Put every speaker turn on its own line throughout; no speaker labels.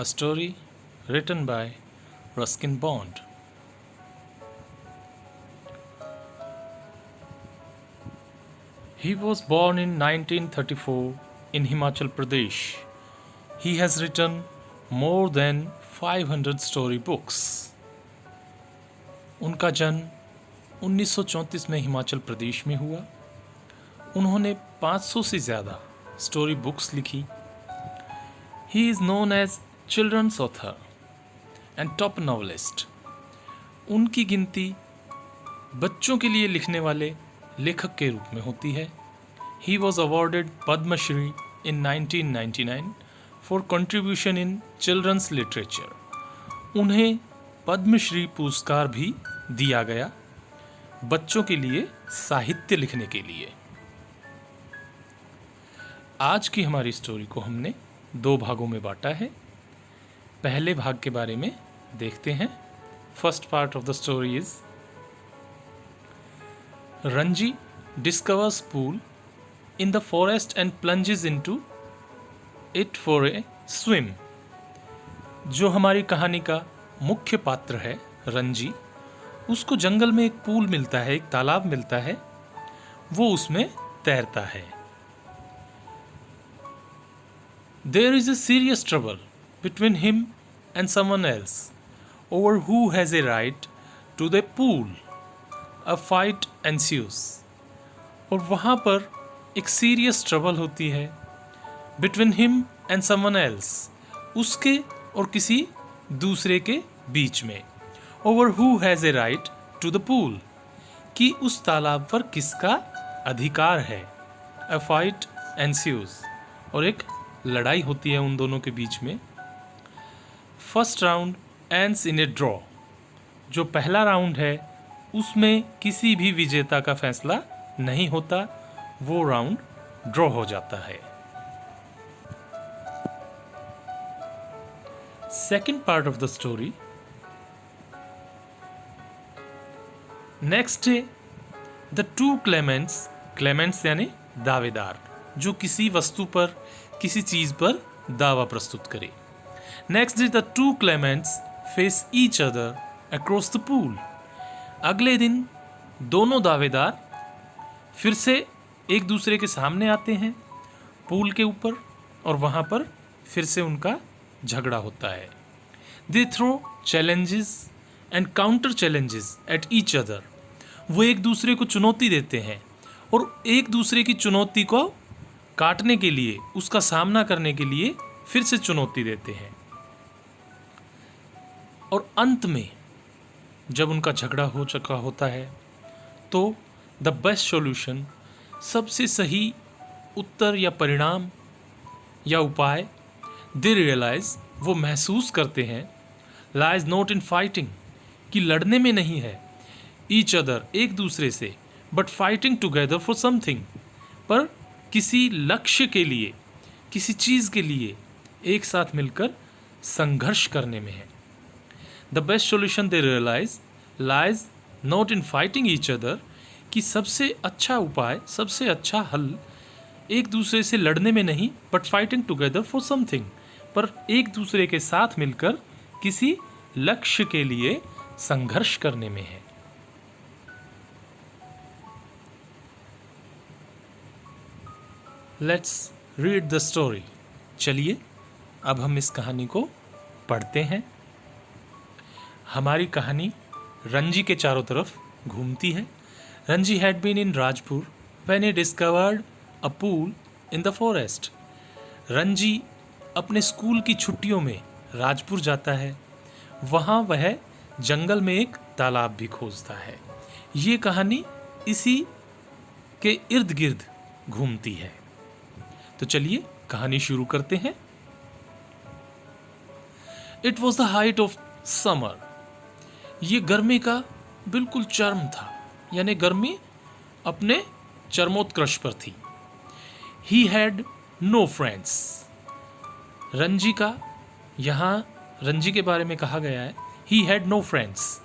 A story written by Ruskin Bond. He was born in 1934 in Himachal Pradesh. He has written more than 500 story books. उनका जन्म 1934 में हिमाचल प्रदेश में हुआ. उन्होंने 500 से ज़्यादा स्टोरी बुक्स लिखी. He is known as children's author and top novelist. उनकी गिनती बच्चों के लिए लिखने वाले लेखक के रूप में होती है. He was awarded Padma Shri in 1999 for contribution in children's literature. उन्हें पद्मश्री पुरस्कार भी दिया गया बच्चों के लिए साहित्य लिखने के लिए. आज की हमारी स्टोरी को हमने 2 भागों में बांटा है. पहले भाग के बारे में देखते हैं. First part of the story is Ranji discovers pool in the forest and plunges into it for a swim. जो हमारी कहानी का मुख्य पात्र है रंजी, उसको जंगल में एक पूल मिलता है, एक तालाब मिलता है. वो उसमें तैरता है. There is a serious trouble between him and someone else over who has a right to the pool. A fight ensues. और वहाँ पर एक सीरियस ट्रबल होती है between him and someone else, उसके और किसी दूसरे के बीच में. Over who has a right to the pool, कि उस तालाब पर किसका अधिकार है. A fight ensues. और एक लड़ाई होती है उन दोनों के बीच में. First round ends in A draw. जो पहला राउंड है उसमें किसी भी विजेता का फैसला नहीं होता, वो राउंड ड्रॉ हो जाता है. Second part of the story. Next day the two Clements यानी दावेदार, जो किसी वस्तु पर, किसी चीज पर दावा प्रस्तुत करे. Next day the two Clements face each other across the pool. अगले दिन दोनों दावेदार फिर से एक दूसरे के सामने आते हैं पूल के ऊपर, और वहां पर फिर से उनका झगड़ा होता है. They throw challenges and counter challenges at each other. वो एक दूसरे को चुनौती देते हैं और एक दूसरे की चुनौती को काटने के लिए, उसका सामना करने के लिए फिर से चुनौती देते हैं. और अंत में जब उनका झगड़ा हो चुका होता है तो द बेस्ट सॉल्यूशन, सबसे सही उत्तर या परिणाम या उपाय, दे रियलाइज, वो महसूस करते हैं, लाइज नॉट इन फाइटिंग, कि लड़ने में नहीं है, ईच अदर, एक दूसरे से, but fighting together for something, पर किसी लक्ष्य के लिए, किसी चीज़ के लिए एक साथ मिलकर संघर्ष करने में है. The best solution they realize lies not in fighting each other, कि सबसे अच्छा उपाय, सबसे अच्छा हल एक दूसरे से लड़ने में नहीं, but fighting together for something, पर एक दूसरे के साथ मिलकर किसी लक्ष्य के लिए संघर्ष करने में है. Let's read the story. चलिए अब हम इस कहानी को पढ़ते हैं. हमारी कहानी रंजी के चारों तरफ घूमती है. Ranji had been in Rajpur when he discovered a pool in the forest. Ranji अपने स्कूल की छुट्टियों में राजपुर जाता है. वहाँ वह जंगल में एक तालाब भी खोजता है. ये कहानी इसी के इर्द गिर्द घूमती है. तो चलिए कहानी शुरू करते हैं. It was the height of summer. ये गर्मी का बिल्कुल चरम था, यानी गर्मी अपने चरमोत्कर्ष पर थी. He had no friends. Ranji का, यहाँ रंजी के बारे में कहा गया है ही हैड नो फ्रेंड्स,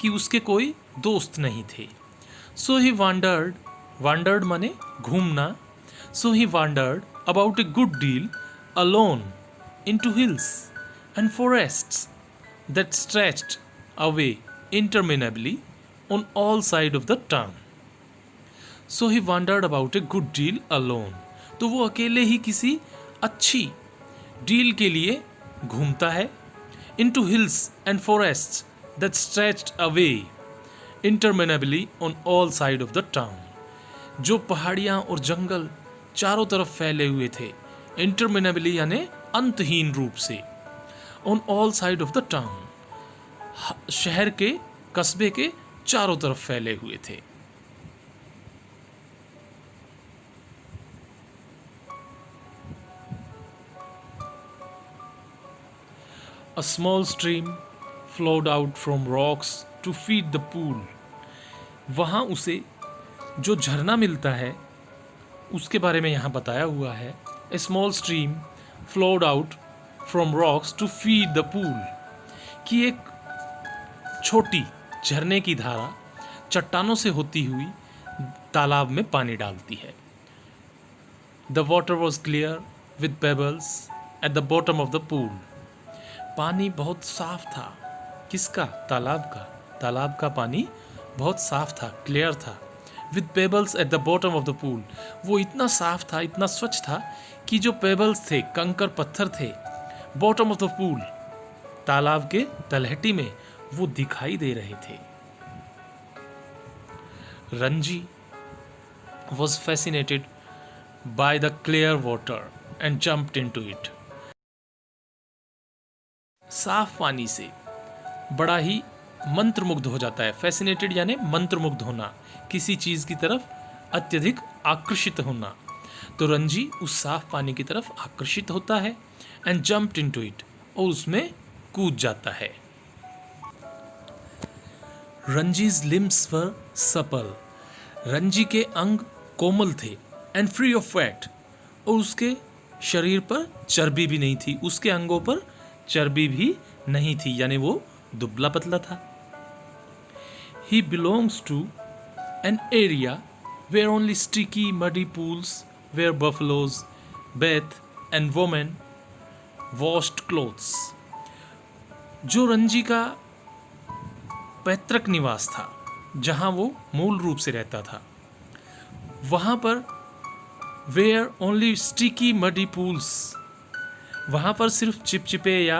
कि उसके कोई दोस्त नहीं थे. सो ही वांडर्ड माने घूमना. सो ही wandered about a good deal alone into hills. and forests that stretched away interminably on all sides of the town. So he wandered about a good deal alone. तो वो अकेले ही किसी अच्छी डील के लिए घूमता है. Into hills and forests that stretched away interminably on all sides of the town. जो पहाड़ियाँ और जंगल चारों तरफ फैले हुए थे. Interminably यानी अंतहीन रूप से. On all sides of the town. शहर के कस्बे के चारों तरफ फैले हुए थे. A small stream flowed out from rocks to feed the pool. वहाँ उसे जो झरना मिलता है उसके बारे में यहाँ बताया हुआ है. A small stream flowed out from rocks to feed the pool. कि एक छोटी झरने की धारा चट्टानों से होती हुई तालाब में पानी डालती है. The water was clear with pebbles at the bottom of the pool. पानी बहुत साफ था. किसका? तालाब का. तालाब का पानी बहुत साफ था, क्लियर था. With pebbles at the bottom of the pool. वो इतना साफ था, इतना स्वच्छ था कि जो पेबल्स थे, कंकर पत्थर थे, बॉटम ऑफ द पूल, तालाब के तलहटी में वो दिखाई दे रहे थे. Ranji was fascinated by the clear water and jumped into it. साफ पानी से बड़ा ही मंत्रमुग्ध हो जाता है. फैसिनेटेड यानी मंत्रमुग्ध होना, किसी चीज की तरफ अत्यधिक आकर्षित होना. तो रंजी उस साफ पानी की तरफ आकर्षित होता है. एंड जम्प्ड इनटू इट, और उसमें कूद जाता है. रंजीज लिम्स वर सपल. रंजी के अंग कोमल थे. एंड फ्री ऑफ फैट, और उसके शरीर पर चर्बी भी नहीं थी. उसके अंगों पर चर्बी भी नहीं थी, यानी वो दुबला पतला था. He belongs to an area where only sticky muddy pools where buffaloes bathe and women washed clothes. जो रंजी का पैतृक निवास था, जहाँ वो मूल रूप से रहता था, वहाँ पर where only sticky muddy pools, वहाँ पर सिर्फ चिपचिपे या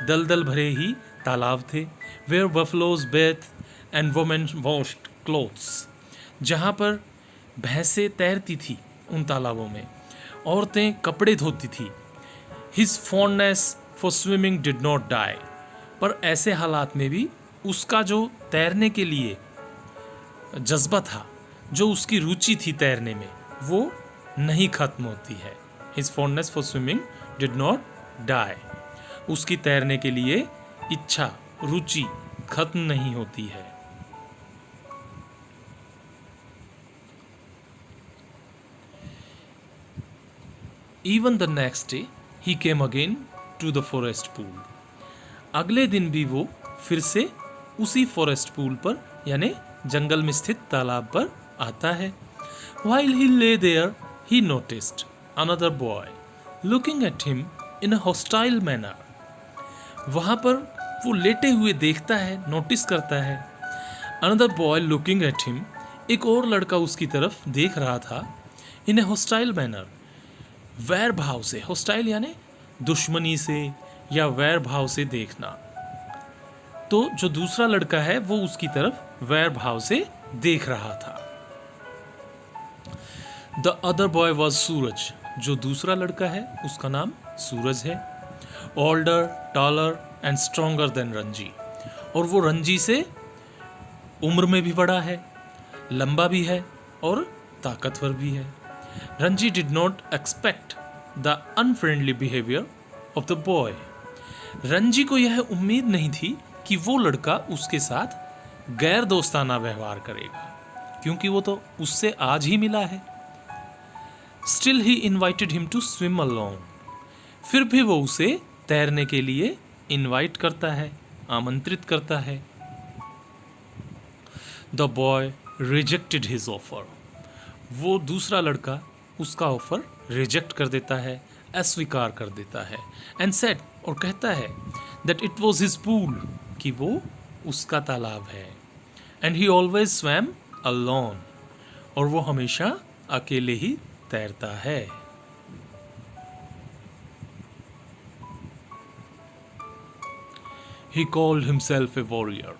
दलदल भरे ही तालाब थे. Where buffaloes bathe and women washed clothes, जहाँ पर भैंसें तैरती थी उन तालाबों में, औरतें कपड़े धोती थी. His fondness for swimming did not die. पर ऐसे हालात में भी उसका जो तैरने के लिए जज्बा था, जो उसकी रुचि थी तैरने में, वो नहीं खत्म होती है. His fondness for swimming did not die. उसकी तैरने के लिए इच्छा, रुचि खत्म नहीं होती है. Even the next day he came again to the forest pool. अगले दिन भी वो फिर से उसी फॉरेस्ट पूल पर यानी जंगल में स्थित तालाब पर आता है. While he lay there, he noticed another boy looking at him in a hostile manner. वहाँ पर वो लेटे हुए देखता है, नोटिस करता है. Another boy looking at him, एक और लड़का उसकी तरफ देख रहा था. In a hostile manner, वैर भाव से. hostile यानी दुश्मनी से या वैर भाव से देखना. तो जो दूसरा लड़का है वो उसकी तरफ वैर भाव से देख रहा था. The other boy was सूरज. जो दूसरा लड़का है उसका नाम सूरज है. Older, taller and stronger than Ranji. और वो रंजी से उम्र में भी बड़ा है, लंबा भी है और ताकतवर भी है. Ranji did not expect the unfriendly behavior of the boy. Ranji को यह उम्मीद नहीं थी कि वो लड़का उसके साथ गैर दोस्ताना व्यवहार करेगा, क्योंकि वो तो उससे आज ही मिला है. Still he invited him to swim along. फिर भी वो उसे तैरने के लिए इनवाइट करता है, आमंत्रित करता है. The boy rejected his offer. वो दूसरा लड़का उसका ऑफर रिजेक्ट कर देता है, अस्वीकार कर देता है. And said, और कहता है, that it was his pool, कि वो उसका तालाब है। And he always swum alone, और वो हमेशा अकेले ही तैरता है। He called himself a warrior.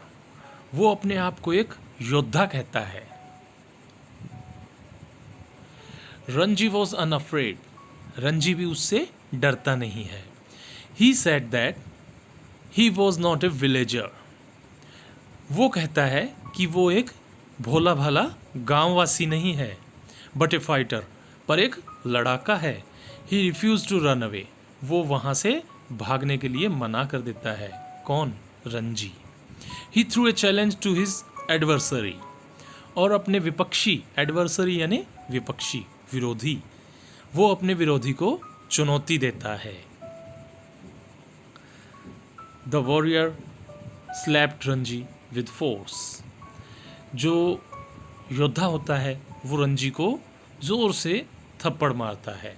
वो अपने आप को एक योद्धा कहता है। Ranji was unafraid. रंजी भी उससे डरता नहीं है। He said that he was not a villager. वो कहता है कि वो एक भोला भाला गांववासी नहीं है, but a fighter, पर एक लड़ाका है। He refused to run away. वो वहाँ से भागने के लिए मना कर देता है। कौन? Ranji. He threw a challenge to his adversary. और अपने विपक्षी, एडवर्सरी यानी विपक्षी, विरोधी, वो अपने विरोधी को चुनौती देता है। The warrior slapped Ranji with force. जो योद्धा होता है वो रंजी को जोर से थप्पड़ मारता है।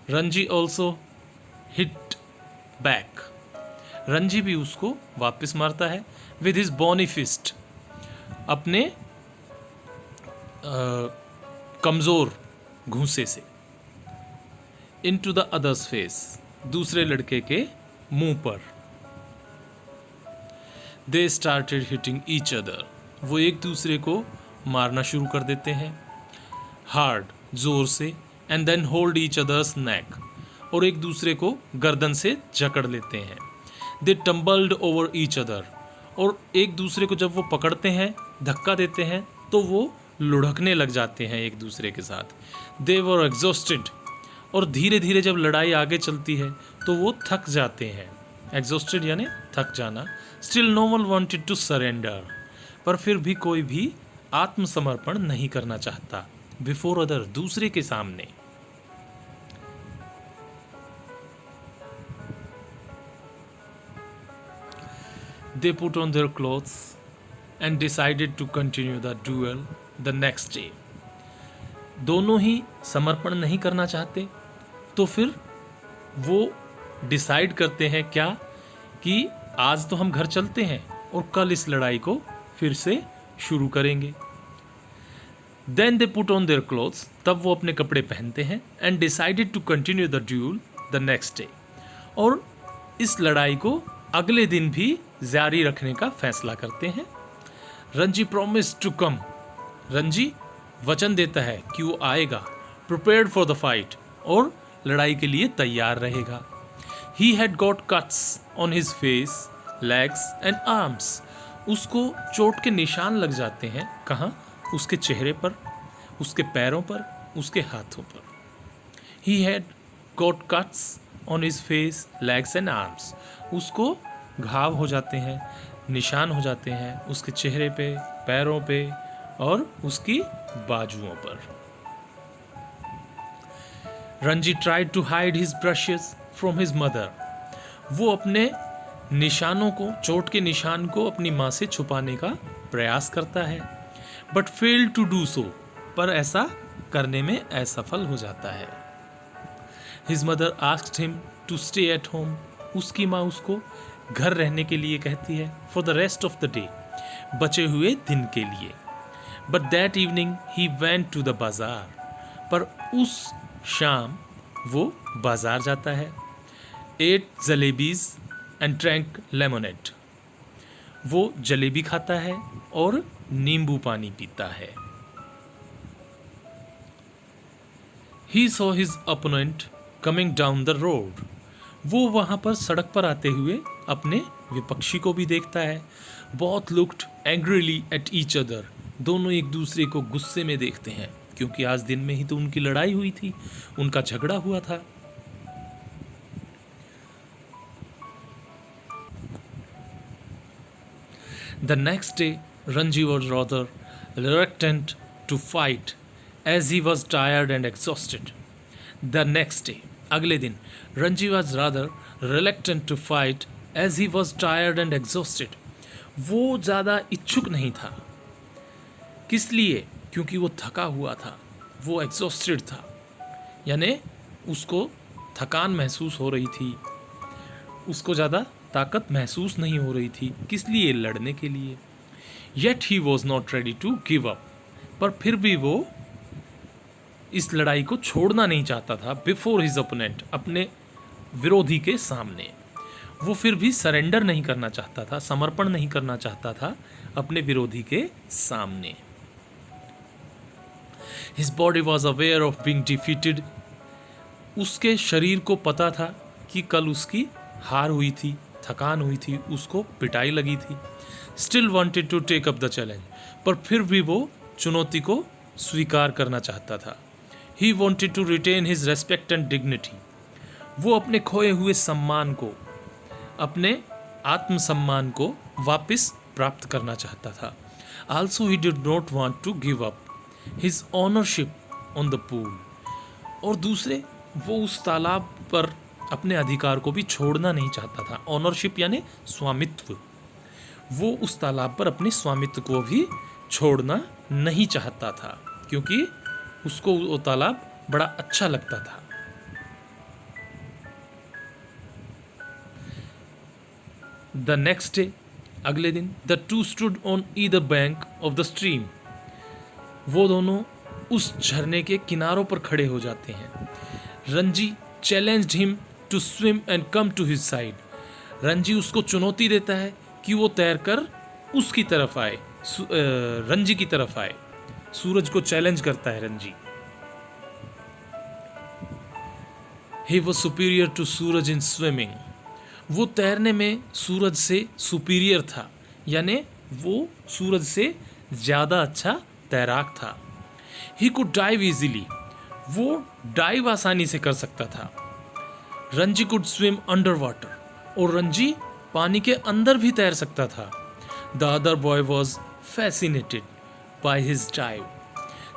Ranji also hit back. Ranji भी उसको वापस मारता है विद हिज बॉनी फिस्ट, अपने कमज़ोर घूंसे से, इनटू द अदर्स फेस, दूसरे लड़के के मुंह पर। They started hitting each other, वो एक दूसरे को मारना शुरू कर देते हैं हार्ड, जोर से, and then hold each others neck, और एक दूसरे को गर्दन से जकड़ लेते हैं। They tumbled over each other, और एक दूसरे को जब वो पकड़ते हैं, धक्का देते हैं, तो वो लुढ़कने लग जाते हैं एक दूसरे के साथ। दे वर एग्जॉस्टेड, और धीरे धीरे जब लड़ाई आगे चलती है तो वो थक जाते हैं। एग्जॉस्टेड यानी थक जाना। Still no one wanted to surrender, पर फिर भी कोई भी आत्मसमर्पण नहीं करना चाहता। बिफोर अदर, दूसरे के सामने। They put on their clothes and decided to continue the duel the next day. दोनों ही समर्पण नहीं करना चाहते, तो फिर वो डिसाइड करते हैं क्या, कि आज तो हम घर चलते हैं और कल इस लड़ाई को फिर से शुरू करेंगे। Then they put on their clothes, तब वो अपने कपड़े पहनते हैं, and decided to continue the duel the next day, और इस लड़ाई को अगले दिन भी जारी रखने का फैसला करते हैं। Ranji promise to come, Ranji वचन देता है कि वो आएगा। प्रिपेयर्ड फॉर द फाइट, और लड़ाई के लिए तैयार रहेगा। He had got cuts on his face, legs and arms, उसको चोट के निशान लग जाते हैं। कहाँ? उसके चेहरे पर, उसके पैरों पर, उसके हाथों पर। He had got cuts on his face, legs and arms, उसको घाव हो जाते हैं, निशान हो जाते हैं उसके चेहरे पे, पैरों पे और उसकी बाजुओं पर। Ranji tried to hide his bruises from his mother, वो अपने निशानों को, चोट के निशान को अपनी माँ से छुपाने का प्रयास करता है, but fail to do so, पर ऐसा करने में असफल हो जाता है। His mother asked him to stay at home, उसकी माँ उसको घर रहने के लिए कहती है, for the rest of the day, बचे हुए दिन के लिए। But that evening he went to the bazaar, पर उस शाम वो बाजार जाता है। Ate jalebis and drank lemonade, वो जलेबी खाता है और नींबू पानी पीता है। He saw his opponent coming down the road, वो वहाँ पर सड़क पर आते हुए अपने विपक्षी को भी देखता है। Both looked angrily eight each other, दोनों एक दूसरे को गुस्से में देखते हैं, क्योंकि आज दिन में ही तो उनकी लड़ाई हुई थी, उनका झगड़ा हुआ था। The next day, Ranji was rather reluctant to fight as he was tired and exhausted. The next day, अगले दिन, Ranji was rather reluctant to fight as he was tired and exhausted. वो ज़्यादा इच्छुक नहीं था। किस लिए? क्योंकि वो थका हुआ था, वो exhausted था, यानी उसको थकान महसूस हो रही थी, उसको ज़्यादा ताकत महसूस नहीं हो रही थी। किस लिए? लड़ने के लिए। Yet he was not ready to give up, पर फिर भी वो इस लड़ाई को छोड़ना नहीं चाहता था। बिफोर हिज ओपोनेंट, अपने विरोधी के सामने वो फिर भी सरेंडर नहीं करना चाहता था, समर्पण नहीं करना चाहता था अपने विरोधी के सामने। His body was aware of being defeated, उसके शरीर को पता था कि कल उसकी हार हुई थी, थकान हुई थी, उसको पिटाई लगी थी। Still wanted to take up the challenge, पर फिर भी वो चुनौती को स्वीकार करना चाहता था। He wanted to retain his respect and dignity, वो अपने खोए हुए सम्मान को, अपने आत्मसम्मान को वापस प्राप्त करना चाहता था। Also he did not want to give up his ownership on the pool, और दूसरे वो उस तालाब पर अपने अधिकार को भी छोड़ना नहीं चाहता था। ऑनरशिप यानी स्वामित्व, वो उस तालाब पर अपने स्वामित्व को भी छोड़ना नहीं चाहता था, क्योंकि उसको वो तालाब बड़ा अच्छा लगता था। द नेक्स्ट डे, अगले दिन, the two stood on either bank of the stream, वो दोनों उस झरने के किनारों पर खड़े हो जाते हैं। Ranji challenged him to swim and come to his side, Ranji उसको चुनौती देता है कि वो तैरकर उसकी तरफ आए, रंजी की तरफ आए। सूरज को चैलेंज करता है Ranji. He was superior to Suraj in swimming, वो तैरने में सूरज से सुपीरियर था, यानी वो सूरज से ज़्यादा अच्छा तैराक था। ही कुड डाइव इजीली, वो डाइव आसानी से कर सकता था। Ranji could swim under water, और रंजी पानी के अंदर भी तैर सकता था। The other boy was fascinated by his dive,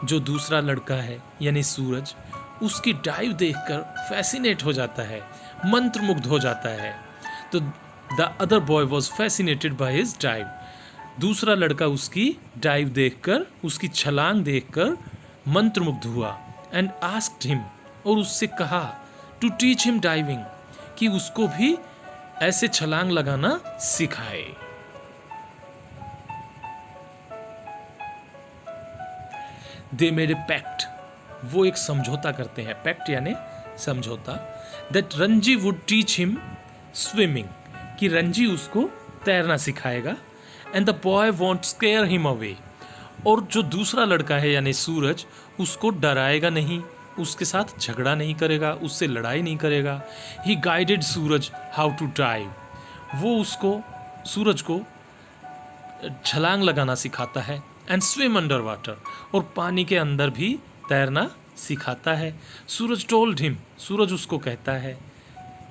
जो दूसरा लड़का है यानी सूरज, उसकी डाइव देखकर फैसिनेट हो जाता है, मंत्रमुग्ध हो जाता है। तो the other boy was fascinated by his dive, दूसरा लड़का उसकी डाइव देखकर, उसकी छलांग देखकर मंत्रमुग्ध हुआ। एंड आस्क्ड हिम, और उससे कहा, टू टीच हिम डाइविंग, कि उसको भी ऐसे छलांग लगाना सिखाए। दे मेड ए पैक्ट, वो एक समझौता करते हैं, पैक्ट यानी समझौता, that Ranji would teach him swimming, कि रंजी उसको तैरना सिखाएगा। And the boy want square him away, और जो दूसरा लड़का है यानी सूरज, उसको डराएगा नहीं, उसके साथ झगड़ा नहीं करेगा, उससे लड़ाई नहीं करेगा। He guided Suraj how to dive, वो उसको, सूरज को छलांग लगाना सिखाता है। एंड स्विम अंडर वाटर, और पानी के अंदर भी तैरना सिखाता है। सूरज टोल्ड हिम, सूरज उसको कहता है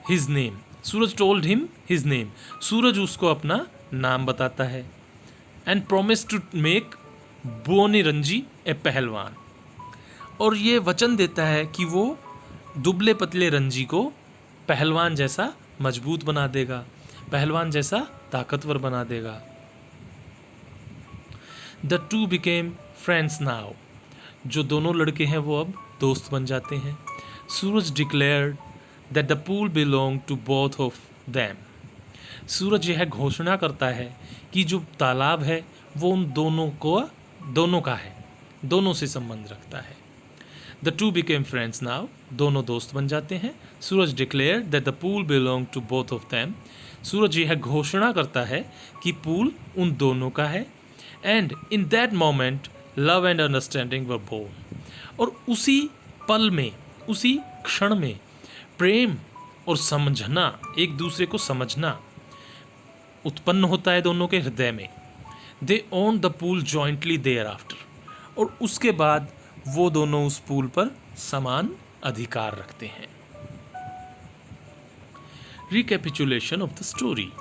हिज नेम, सूरज टोल्ड हिम हिज नेम, सूरज उसको अपना नाम बताता है। एंड प्रोमिस टू मेक बोनी रंजी ए पहलवान, और ये वचन देता है कि वो दुबले पतले रंजी को पहलवान जैसा मजबूत बना देगा, पहलवान जैसा ताकतवर बना देगा। The two became friends now, जो दोनों लड़के हैं वो अब दोस्त बन जाते हैं। Suraj declared that the pool belong to both of them, Suraj यह घोषणा करता है कि जो तालाब है वो उन दोनों का है, दोनों से संबंध रखता है। The two became friends now, दोनों दोस्त बन जाते हैं। Suraj declared that the pool belong to both of them, Suraj यह घोषणा करता है कि पूल उन दोनों का है। And in that moment love and understanding were born, और उसी पल में, उसी क्षण में प्रेम और समझना, एक दूसरे को समझना उत्पन्न होता है दोनों के हृदय में। They own the pool jointly thereafter, और उसके बाद वो दोनों उस पूल पर समान अधिकार रखते हैं। रिकैपिचुलेशन ऑफ द स्टोरी,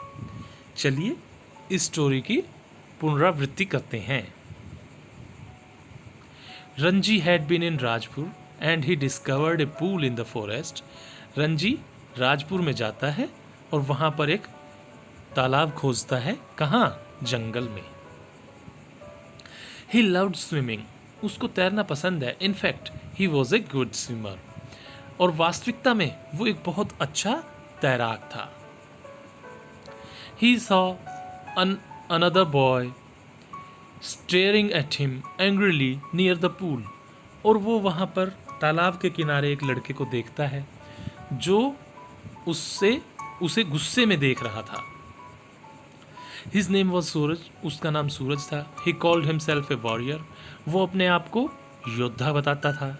चलिए इस स्टोरी की पुनरावृत्ति करते हैं। Ranji had been in Rajpur and he discovered a pool in the forest, Ranji Rajpur में जाता है और वहाँ पर एक तालाब खोजता है, कहाँ? जंगल में। ही लव्ड स्विमिंग, उसको तैरना पसंद है। In fact he was a good swimmer, और वास्तविकता में वो एक बहुत अच्छा तैराक था। He saw another boy staring at him angrily near the pool. और वो वहाँ पर तालाब के किनारे एक लड़के को देखता है जो उसे गुस्से में देख रहा था. His name was सूरज. उसका नाम सूरज था. He called himself a warrior. वो अपने आप को योद्धा बताता था.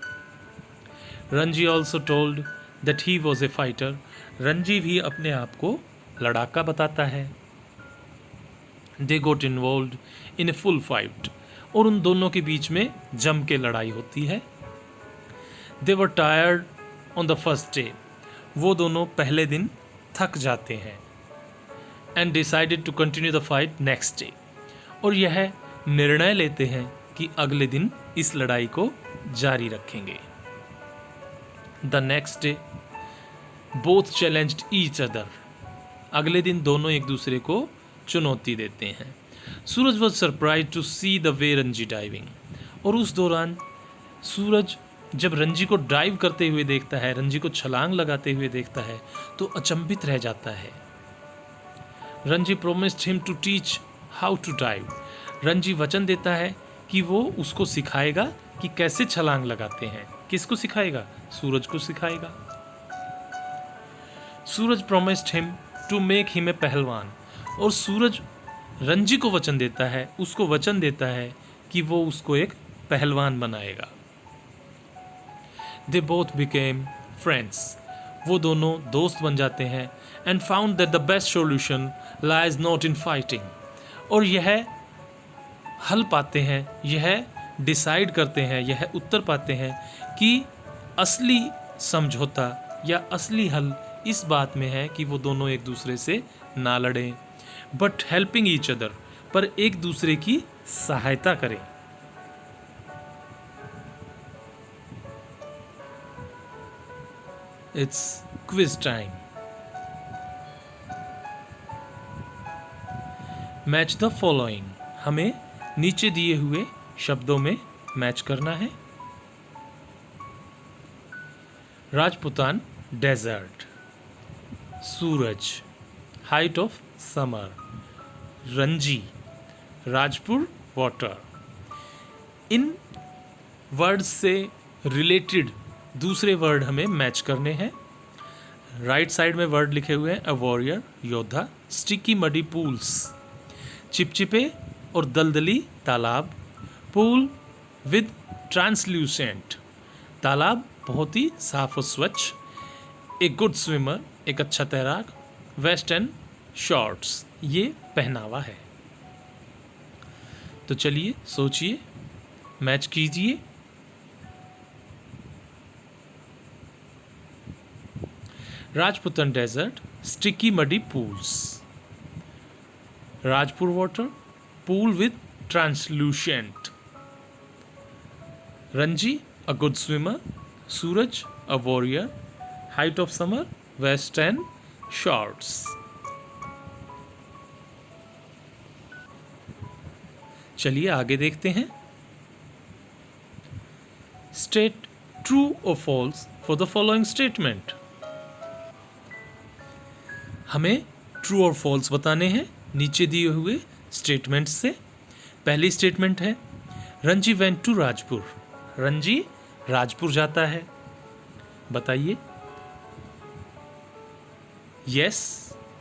Ranji also told that he was a fighter. Ranji भी अपने आप को लड़ाका बताता है. They got involved in a full fight. और उन दोनों के बीच में जम के लड़ाई होती है. They were tired on the first day. वो दोनों पहले दिन थक जाते हैं. And decided to continue the fight next day. और यह निर्णय लेते हैं कि अगले दिन इस लड़ाई को जारी रखेंगे. The next day, both challenged each other. अगले दिन दोनों एक दूसरे को चुनौती देते हैं. Suraj was surprise to see the way Ranji diving. और उस दौरान सूरज जब रंजी को डाइव करते हुए देखता है, रंजी को छलांग लगाते हुए देखता है, तो अचंभित रह जाता है. Ranji promised him to teach how to dive. Ranji वचन देता है कि वो उसको सिखाएगा कि कैसे छलांग लगाते हैं. किसको सिखाएगा? सूरज को सिखाएगा. Suraj promised him to make him a pehlwan. और सूरज रंजी को वचन देता है, उसको वचन देता है कि वो उसको एक पहलवान बनाएगा. They both became friends. वो दोनों दोस्त बन जाते हैं. And found that the best solution lies not in fighting. और यह हल पाते हैं, यह डिसाइड करते हैं, यह उत्तर पाते हैं कि असली समझौता या असली हल इस बात में है कि वो दोनों एक दूसरे से ना लड़ें, बट हेल्पिंग ईच अदर, पर एक दूसरे की सहायता करें. It's quiz time. Match the following. हमें नीचे दिए हुए शब्दों में मैच करना है. Rajputana desert. Suraj height of summer. Ranji Rajpur water. इन वर्ड्स से रिलेटेड दूसरे वर्ड हमें मैच करने हैं. राइट साइड में वर्ड लिखे हुए हैं अ वॉरियर योद्धा. स्टिकी मडी पूल्स चिपचिपे और दलदली तालाब. पूल विद ट्रांसल्यूसेंट तालाब बहुत ही साफ और स्वच्छ. ए गुड स्विमर एक अच्छा तैराक. वेस्ट एंड शॉर्ट्स ये पहनावा है. तो चलिए सोचिए, मैच कीजिए. Rajputana desert sticky muddy pools. Rajpur water pool with translucent. Ranji a good swimmer. Suraj a warrior. Height of summer vest and shorts. चलिए आगे देखते हैं. स्टेट ट्रू और false for the following statement. हमें ट्रू और फॉल्स बताने हैं नीचे दिए हुए स्टेटमेंट से. पहली स्टेटमेंट है रंजी वेंट टू राजपुर. रंजी राजपुर जाता है. बताइए. Yes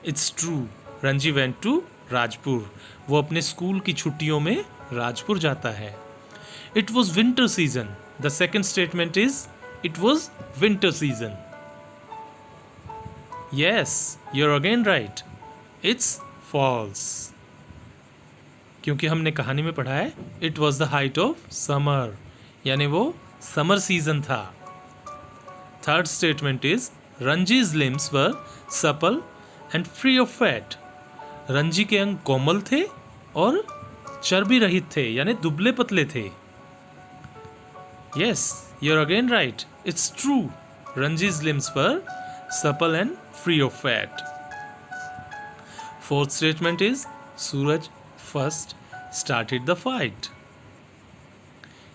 it's true. Ranji went to Rajpur. वो अपने स्कूल की छुट्टियों में राजपुर जाता है. It was winter season. The second statement is it was winter season. Yes you are again right. It's false. क्योंकि हमने कहानी में पढ़ा है it was the height of summer, यानी वो समर सीजन था. Third statement is Ranji's limbs were supple and free of fat. Ranji के अंग कोमल थे और चर्बी रहित थे, यानी दुबले पतले थे. Yes you are again right. It's true. Ranji's limbs were supple and free of fat. Fourth statement is Suraj first started the fight.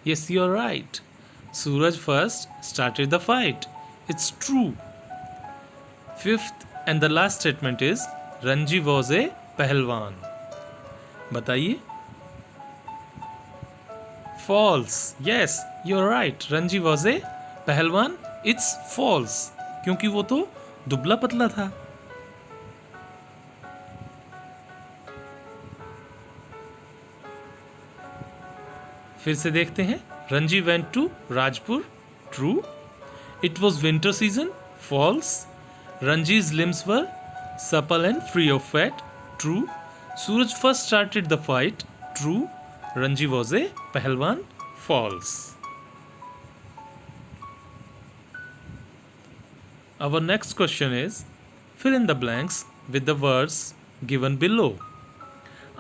Yes, you are right. Suraj first started the fight. It's true. Fifth and the last statement is Ranji was a pehlwan. बताइए। False. Yes, you are right, Ranji was a pehlwan. It's false, क्योंकि वो तो दुबला पतला था। फिर से देखते हैं। Ranji went to Rajpur. True. It was winter season. Falls. Ranji's limbs were supple and free of fat. True. Suraj first started the fight. True. Ranji was a पहलवान. False. Our next question is, fill in the blanks with the words given below.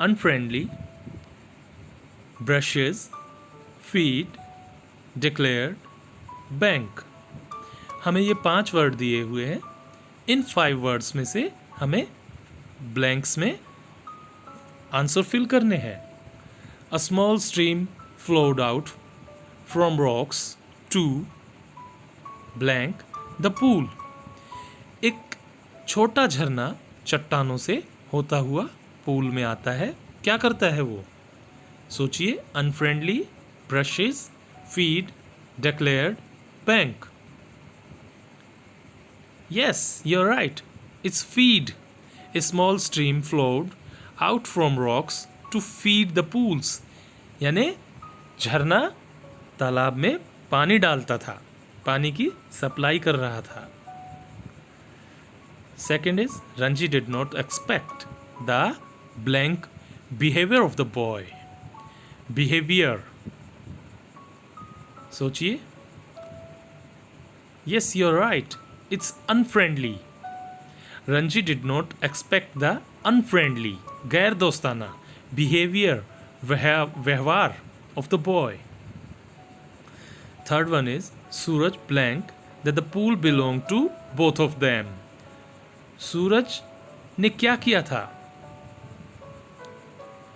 Unfriendly, brushes, feed, declared, bank. हमें ये 5 word दिए हुए हैं। इन 5 words में से हमें blanks में आंसर फिल करने हैं। A small stream flowed out from rocks to blank the pool. एक छोटा झरना चट्टानों से होता हुआ पूल में आता है। क्या करता है वो? सोचिए। Unfriendly, brushes, feed, declared, bank. Yes, you're right. It's feed. A small stream flowed out from rocks to feed the pools. यानी झरना तालाब में पानी डालता था, पानी की सप्लाई कर रहा था। Second is, Ranji did not expect the blank behavior of the boy. Behavior. सोचिए। Yes, you're right. It's unfriendly. Ranji did not expect the unfriendly, गैर दोस्ताना behavior, व्यवहार of the boy. Third one is, Suraj blank that the pool belonged to both of them. सूरज ने क्या किया था?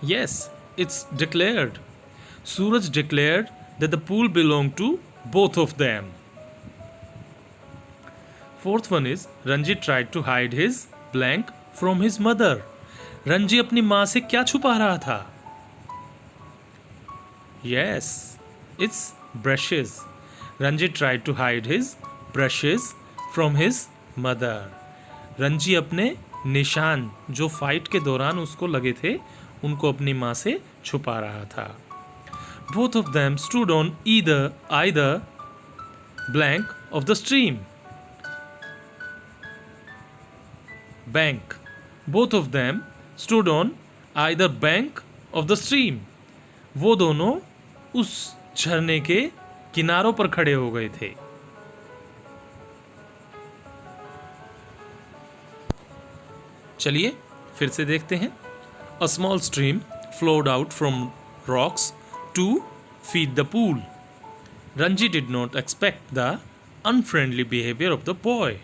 Yes, it's declared. Suraj declared that the pool belonged to both of them. Fourth one is, Ranji tried to hide his blank from his mother. Ranji अपनी माँ से क्या छुपा रहा था? Yes, it's brushes. Ranji tried to hide his brushes from his mother. Ranji अपने निशान जो फाइट के दौरान उसको लगे थे उनको अपनी माँ से छुपा रहा था। Both of them stood on either blank of the stream. Bank. Both of them stood on either bank of the stream. वो दोनों उस झरने के किनारों पर खड़े हो गए थे। चलिए फिर से देखते हैं। A small stream flowed out from rocks to feed the pool. Ranji did not expect the unfriendly behavior of the boy.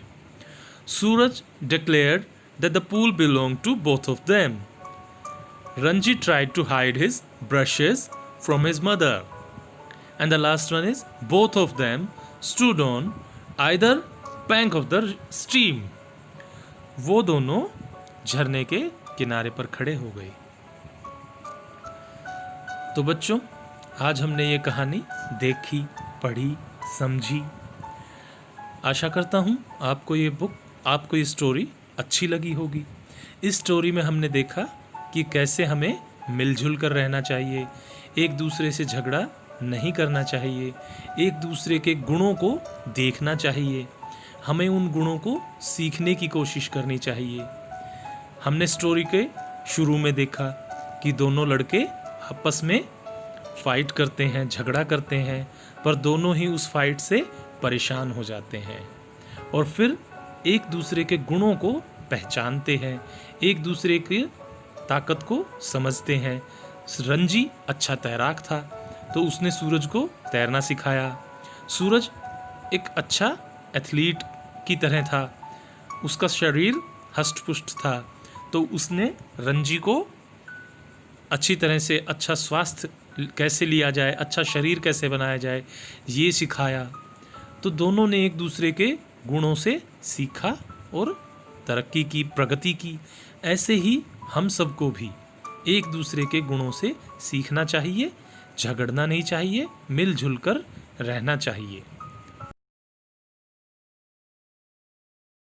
Suraj declared that the pool belonged to both of them. Ranji tried to hide his brushes from his mother. And the last one is, both of them stood on either bank of the stream. वो दोनों झरने के किनारे पर खड़े हो गए। तो बच्चों, आज हमने ये कहानी देखी, पढ़ी, समझी। आशा करता हूँ आपको ये स्टोरी अच्छी लगी होगी। इस स्टोरी में हमने देखा कि कैसे हमें मिलजुल कर रहना चाहिए, एक दूसरे से झगड़ा नहीं करना चाहिए, एक दूसरे के गुणों को देखना चाहिए, हमें उन गुणों को सीखने की कोशिश करनी चाहिए। हमने स्टोरी के शुरू में देखा कि दोनों लड़के आपस में फाइट करते हैं, झगड़ा करते हैं, पर दोनों ही उस फाइट से परेशान हो जाते हैं और फिर एक दूसरे के गुणों को पहचानते हैं, एक दूसरे की ताकत को समझते हैं। रंजी अच्छा तैराक था तो उसने सूरज को तैरना सिखाया। सूरज एक अच्छा एथलीट की तरह था, उसका शरीर हष्ट-पुष्ट था तो उसने रंजी को अच्छी तरह से अच्छा स्वास्थ्य कैसे लिया जाए, अच्छा शरीर कैसे बनाया जाए, ये सिखाया। तो दोनों ने एक दूसरे के गुणों से सीखा और तरक्की की, प्रगति की। ऐसे ही हम सबको भी एक दूसरे के गुणों से सीखना चाहिए, झगड़ना नहीं चाहिए, मिलजुल कर रहना चाहिए।